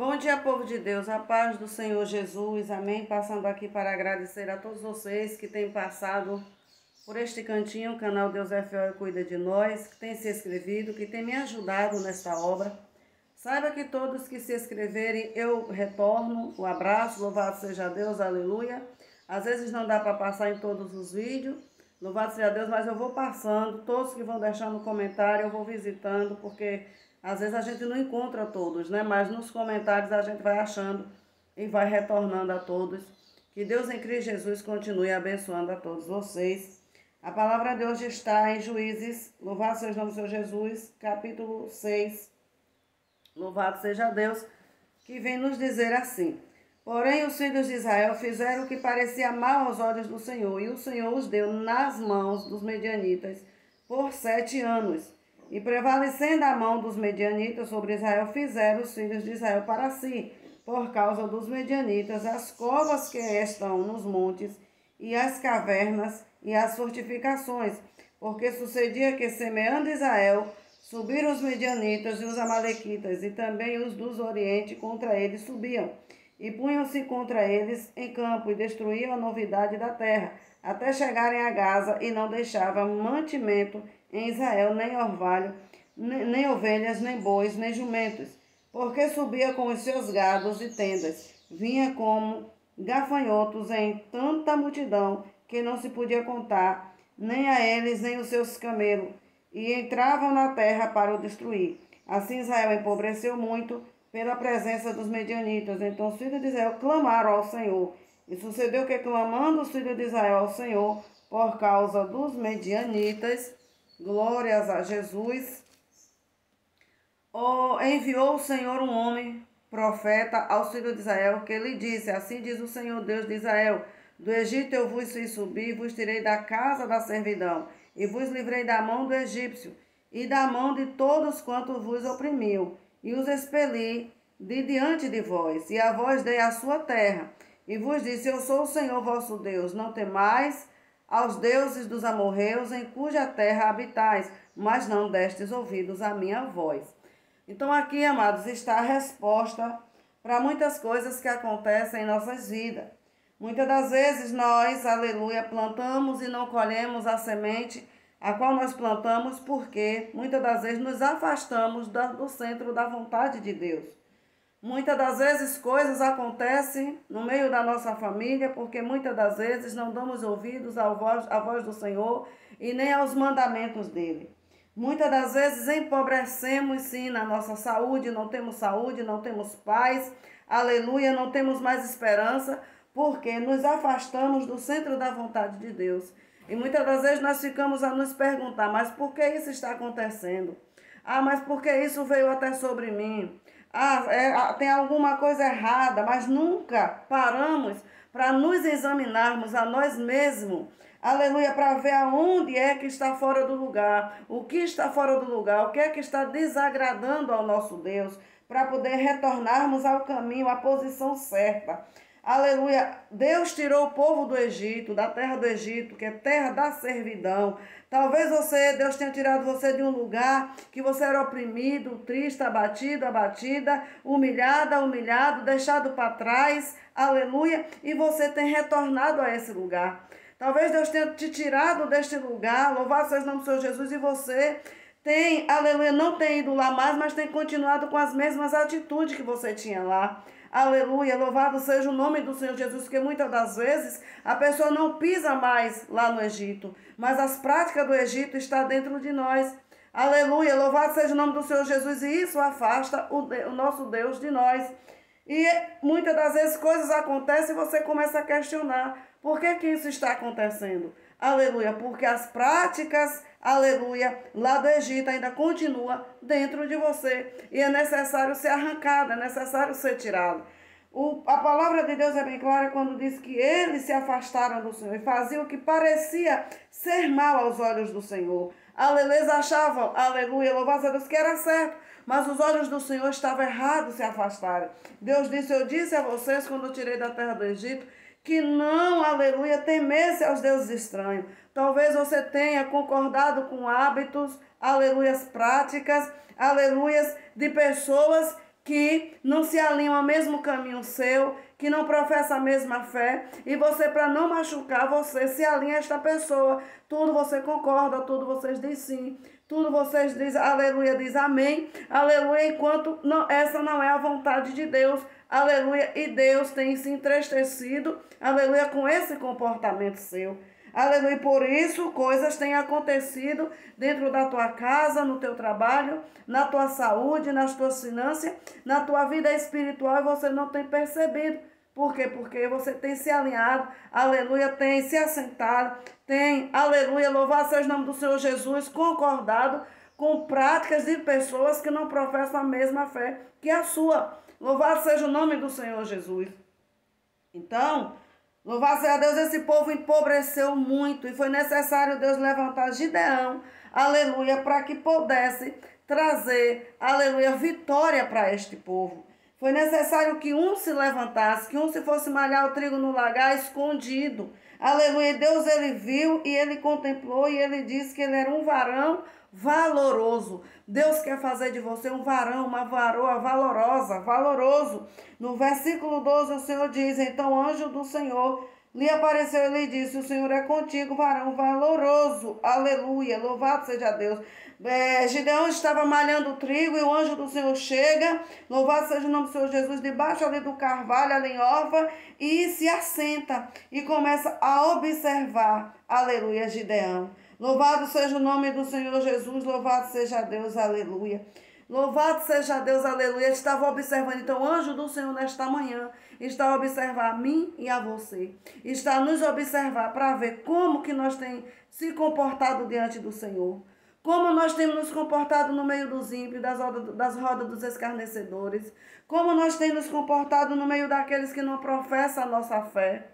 Bom dia, povo de Deus, a paz do Senhor Jesus, amém. Passando aqui para agradecer a todos vocês que têm passado por este cantinho, o canal Deus é Fiel e Cuida de Nós, que tem se inscrevido, que tem me ajudado nesta obra. Saiba que todos que se inscreverem, eu retorno o abraço, louvado seja Deus, aleluia. Às vezes não dá para passar em todos os vídeos, louvado seja Deus, mas eu vou passando, todos que vão deixando comentário, eu vou visitando, porque às vezes a gente não encontra todos, né? Mas nos comentários a gente vai achando e vai retornando a todos. Que Deus em Cristo Jesus continue abençoando a todos vocês. A palavra de hoje está em Juízes, louvado seja o nome do Senhor Jesus, capítulo 6. Louvado seja Deus, que vem nos dizer assim: porém os filhos de Israel fizeram o que parecia mal aos olhos do Senhor, e o Senhor os deu nas mãos dos medianitas por 7 anos. E prevalecendo a mão dos medianitas sobre Israel, fizeram os filhos de Israel para si, por causa dos medianitas, as covas que estão nos montes, e as cavernas, e as fortificações. Porque sucedia que, semeando Israel, subiram os medianitas e os amalequitas, e também os dos oriente contra eles subiam, e punham-se contra eles em campo, e destruíam a novidade da terra, até chegarem a Gaza, e não deixavam mantimento em Israel, nem orvalho, nem ovelhas, nem bois, nem jumentos, porque subia com os seus gados e tendas, vinha como gafanhotos em tanta multidão, que não se podia contar, nem a eles, nem os seus camelos, e entravam na terra para o destruir. Assim Israel empobreceu muito pela presença dos medianitas. Então os filhos de Israel clamaram ao Senhor. E sucedeu que, clamando os filhos de Israel ao Senhor, por causa dos medianitas, glórias a Jesus, enviou o Senhor um homem, profeta, aos filhos de Israel, que lhe disse: assim diz o Senhor Deus de Israel, do Egito eu vos fiz subir, vos tirei da casa da servidão, e vos livrei da mão do egípcio, e da mão de todos quantos vos oprimiam, e os expeli de diante de vós, e a vós dei a sua terra, e vos disse: eu sou o Senhor vosso Deus, não temais aos deuses dos amorreus, em cuja terra habitais, mas não destes ouvidos à minha voz. Então aqui, amados, está a resposta para muitas coisas que acontecem em nossas vidas. Muitas das vezes nós, aleluia, plantamos e não colhemos a semente a qual nós plantamos, porque muitas das vezes nos afastamos do centro da vontade de Deus. Muitas das vezes coisas acontecem no meio da nossa família, porque muitas das vezes não damos ouvidos à voz do Senhor e nem aos mandamentos dele. Muitas das vezes empobrecemos sim na nossa saúde, não temos paz, aleluia, não temos mais esperança, porque nos afastamos do centro da vontade de Deus. E muitas das vezes nós ficamos a nos perguntar: mas por que isso está acontecendo? Ah, mas por que isso veio até sobre mim? Tem alguma coisa errada, mas nunca paramos para nos examinarmos a nós mesmos, aleluia, para ver aonde é que está fora do lugar, o que está fora do lugar, o que é que está desagradando ao nosso Deus, para poder retornarmos ao caminho, à posição certa. Aleluia, Deus tirou o povo do Egito, da terra do Egito, que é terra da servidão. Talvez Deus tenha tirado você de um lugar que você era oprimido, triste, abatido, abatida, humilhado, deixado para trás, aleluia, e você tem retornado a esse lugar. Talvez Deus tenha te tirado deste lugar, louvado seja o nome do Senhor Jesus, e você tem, aleluia, não tem ido lá mais, mas tem continuado com as mesmas atitudes que você tinha lá. Aleluia, louvado seja o nome do Senhor Jesus, porque muitas das vezes a pessoa não pisa mais lá no Egito, mas as práticas do Egito estão dentro de nós. Aleluia, louvado seja o nome do Senhor Jesus, e isso afasta o nosso Deus de nós. E muitas das vezes coisas acontecem e você começa a questionar: por que que isso está acontecendo? Aleluia, porque as práticas, aleluia, lá do Egito ainda continua dentro de você. E é necessário ser arrancado, é necessário ser tirado. A palavra de Deus é bem clara quando diz que eles se afastaram do Senhor e faziam o que parecia ser mal aos olhos do Senhor. Aleluia, eles achavam, aleluia, louvado a Deus, que era certo, mas os olhos do Senhor estavam errados se afastarem. Deus disse: eu disse a vocês quando eu tirei da terra do Egito, que não, aleluia, temesse aos deuses estranhos. Talvez você tenha concordado com hábitos, aleluias, práticas, aleluias, de pessoas que não se alinham ao mesmo caminho seu, que não professa a mesma fé, e você, para não machucar, você se alinha a esta pessoa. Tudo você concorda, tudo vocês dizem sim, tudo vocês dizem aleluia, diz amém, aleluia, enquanto não, essa não é a vontade de Deus, aleluia, e Deus tem se entristecido, aleluia, com esse comportamento seu. Aleluia, por isso coisas têm acontecido dentro da tua casa, no teu trabalho, na tua saúde, nas tuas finanças, na tua vida espiritual, e você não tem percebido. Por quê? Porque você tem se alinhado, aleluia, tem se assentado, tem, aleluia, louvado seja o nome do Senhor Jesus, concordado com práticas de pessoas que não professam a mesma fé que a sua. Louvado seja o nome do Senhor Jesus. Então, louvado seja Deus, esse povo empobreceu muito e foi necessário Deus levantar Gideão, aleluia, para que pudesse trazer, aleluia, vitória para este povo. Foi necessário que um se levantasse, que um se fosse malhar o trigo no lagar escondido. Aleluia, Deus ele viu e ele contemplou e ele disse que ele era um varão valoroso. Deus quer fazer de você um varão, uma varoa valorosa, valoroso. No versículo 12 o Senhor diz, então o anjo do Senhor lhe apareceu e lhe disse, o Senhor é contigo, varão valoroso. Aleluia, louvado seja Deus. Gideão estava malhando o trigo e o anjo do Senhor chega, louvado seja o nome do Senhor Jesus, debaixo ali do carvalho, ali em Orfa, e se assenta e começa a observar, aleluia, Gideão. Louvado seja o nome do Senhor Jesus, louvado seja Deus, aleluia. Louvado seja Deus, aleluia. Ele estava observando, então o anjo do Senhor nesta manhã está a observar a mim e a você. Está a nos observar para ver como que nós temos se comportado diante do Senhor. Como nós temos nos comportado no meio dos ímpios, das rodas dos escarnecedores. Como nós temos nos comportado no meio daqueles que não professam a nossa fé.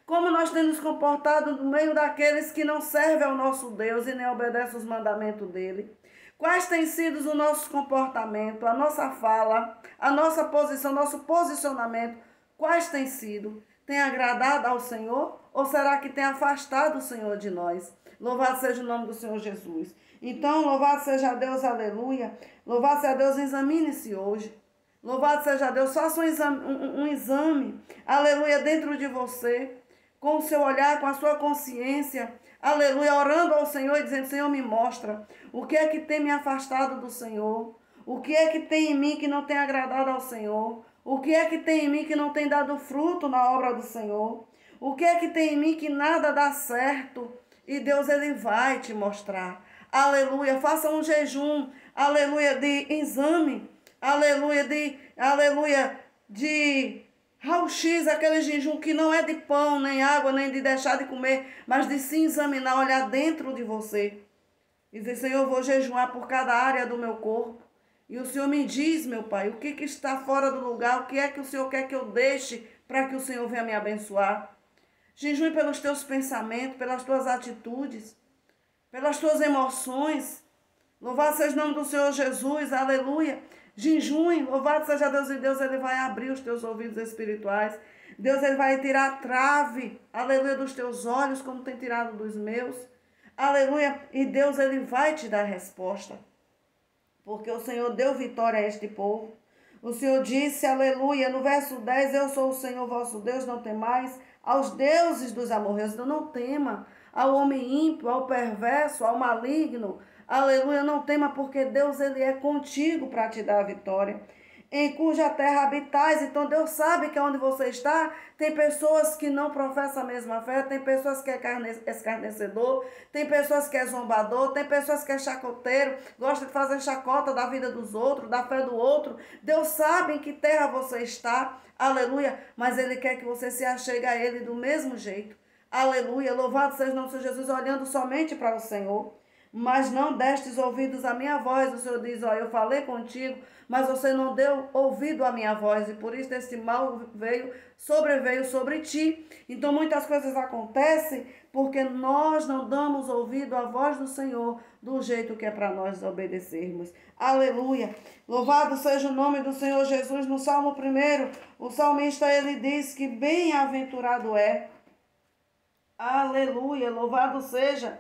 Como nós temos nos comportado no meio daqueles que não servem ao nosso Deus e nem obedecem os mandamentos dele. Quais têm sido o nosso comportamento, a nossa fala, a nossa posição, nosso posicionamento? Quais têm sido? Tem agradado ao Senhor? Ou será que tem afastado o Senhor de nós? Louvado seja o nome do Senhor Jesus. Então, louvado seja Deus, aleluia. Louvado seja Deus, examine-se hoje. Louvado seja Deus, faça um exame, aleluia, dentro de você, com o seu olhar, com a sua consciência, aleluia, orando ao Senhor e dizendo, Senhor, me mostra o que é que tem me afastado do Senhor, o que é que tem em mim que não tem agradado ao Senhor, o que é que tem em mim que não tem dado fruto na obra do Senhor, o que é que tem em mim que nada dá certo, e Deus, ele vai te mostrar, aleluia, faça um jejum, aleluia, de exame, aleluia, de raio-x, aquele jejum que não é de pão, nem água, nem de deixar de comer, mas de se examinar, olhar dentro de você. E dizer, Senhor, eu vou jejuar por cada área do meu corpo. E o Senhor me diz, meu Pai, o que está fora do lugar, o que é que o Senhor quer que eu deixe para que o Senhor venha me abençoar. Jejue pelos teus pensamentos, pelas tuas atitudes, pelas tuas emoções. Louvado seja o nome do Senhor Jesus, aleluia. Jejum, louvado seja Deus, e Deus ele vai abrir os teus ouvidos espirituais. Deus ele vai tirar a trave, aleluia, dos teus olhos, como tem tirado dos meus. Aleluia, e Deus ele vai te dar resposta. Porque o Senhor deu vitória a este povo. O Senhor disse, aleluia, no verso 10, eu sou o Senhor vosso Deus, não temais aos deuses dos amorreus. Então não tema ao homem ímpio, ao perverso, ao maligno. Aleluia, não tema, porque Deus ele é contigo para te dar a vitória. Em cuja terra habitais, então Deus sabe que onde você está, tem pessoas que não professam a mesma fé, tem pessoas que é escarnecedor, tem pessoas que é zombador, tem pessoas que é chacoteiro, gosta de fazer chacota da vida dos outros, da fé do outro. Deus sabe em que terra você está, aleluia, mas ele quer que você se achegue a ele do mesmo jeito. Aleluia, louvado seja o nome do Senhor Jesus, olhando somente para o Senhor. Mas não destes ouvidos à minha voz. O Senhor diz, ó, eu falei contigo, mas você não deu ouvido à minha voz, e por isso esse mal sobreveio sobre ti. Então muitas coisas acontecem porque nós não damos ouvido à voz do Senhor do jeito que é para nós obedecermos. Aleluia. Louvado seja o nome do Senhor Jesus. No Salmo 1, o salmista ele diz que bem-aventurado é. Aleluia. Louvado seja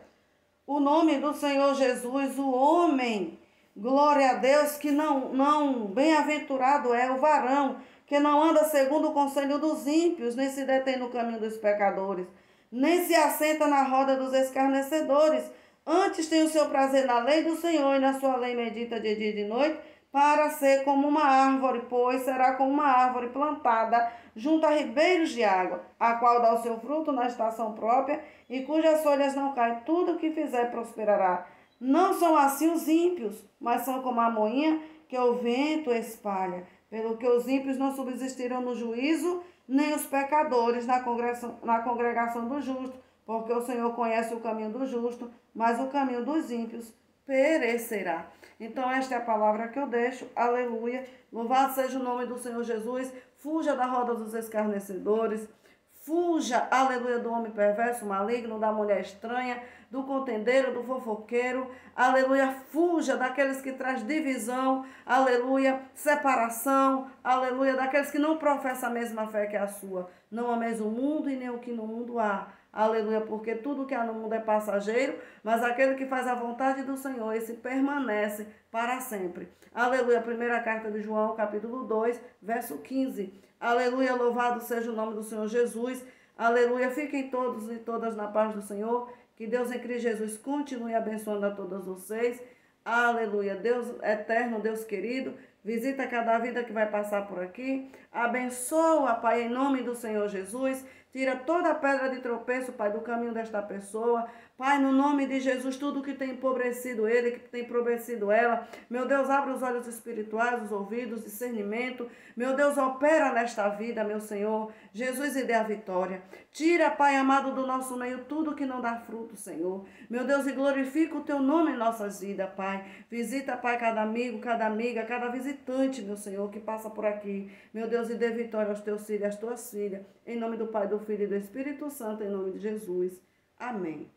o nome do Senhor Jesus, o homem, Glória a Deus, que não, bem-aventurado é o varão que não anda segundo o conselho dos ímpios, nem se detém no caminho dos pecadores, nem se assenta na roda dos escarnecedores. Antes tem o seu prazer na lei do Senhor, e na sua lei medita de dia e de noite, para ser como uma árvore, pois será como uma árvore plantada junto a ribeiros de água, a qual dá o seu fruto na estação própria, e cujas folhas não caem. Tudo o que fizer prosperará. Não são assim os ímpios, mas são como a moinha que o vento espalha. Pelo que os ímpios não subsistirão no juízo, nem os pecadores na congregação do justo, porque o Senhor conhece o caminho do justo, mas o caminho dos ímpios perecerá. Então esta é a palavra que eu deixo. Aleluia. Louvado seja o nome do Senhor Jesus. Fuja da roda dos escarnecedores. Fuja, aleluia, do homem perverso, maligno, da mulher estranha, do contendeiro, do fofoqueiro, aleluia, fuja daqueles que traz divisão, aleluia, separação, aleluia, daqueles que não professam a mesma fé que a sua. Não ameis o mundo e nem o que no mundo há, aleluia, porque tudo que há no mundo é passageiro, mas aquele que faz a vontade do Senhor, esse permanece para sempre. Aleluia, primeira carta de João, capítulo 2, verso 15. Aleluia, louvado seja o nome do Senhor Jesus. Aleluia, fiquem todos e todas na paz do Senhor. Que Deus em Cristo Jesus continue abençoando a todos vocês. Aleluia, Deus eterno, Deus querido, visita cada vida que vai passar por aqui. Abençoa, Pai, em nome do Senhor Jesus. Tira toda a pedra de tropeço, Pai, do caminho desta pessoa. Pai, no nome de Jesus, tudo que tem empobrecido ele, que tem empobrecido ela. Meu Deus, abre os olhos espirituais, os ouvidos, discernimento. Meu Deus, opera nesta vida, meu Senhor. Jesus, e dê a vitória. Tira, Pai amado, do nosso meio tudo que não dá fruto, Senhor. Meu Deus, e glorifica o teu nome em nossas vidas, Pai. Visita, Pai, cada amigo, cada amiga, cada visitante, meu Senhor, que passa por aqui. Meu Deus, e dê vitória aos teus filhos, às tuas filhas. Em nome do Pai, do Filho e do Espírito Santo, em nome de Jesus. Amém.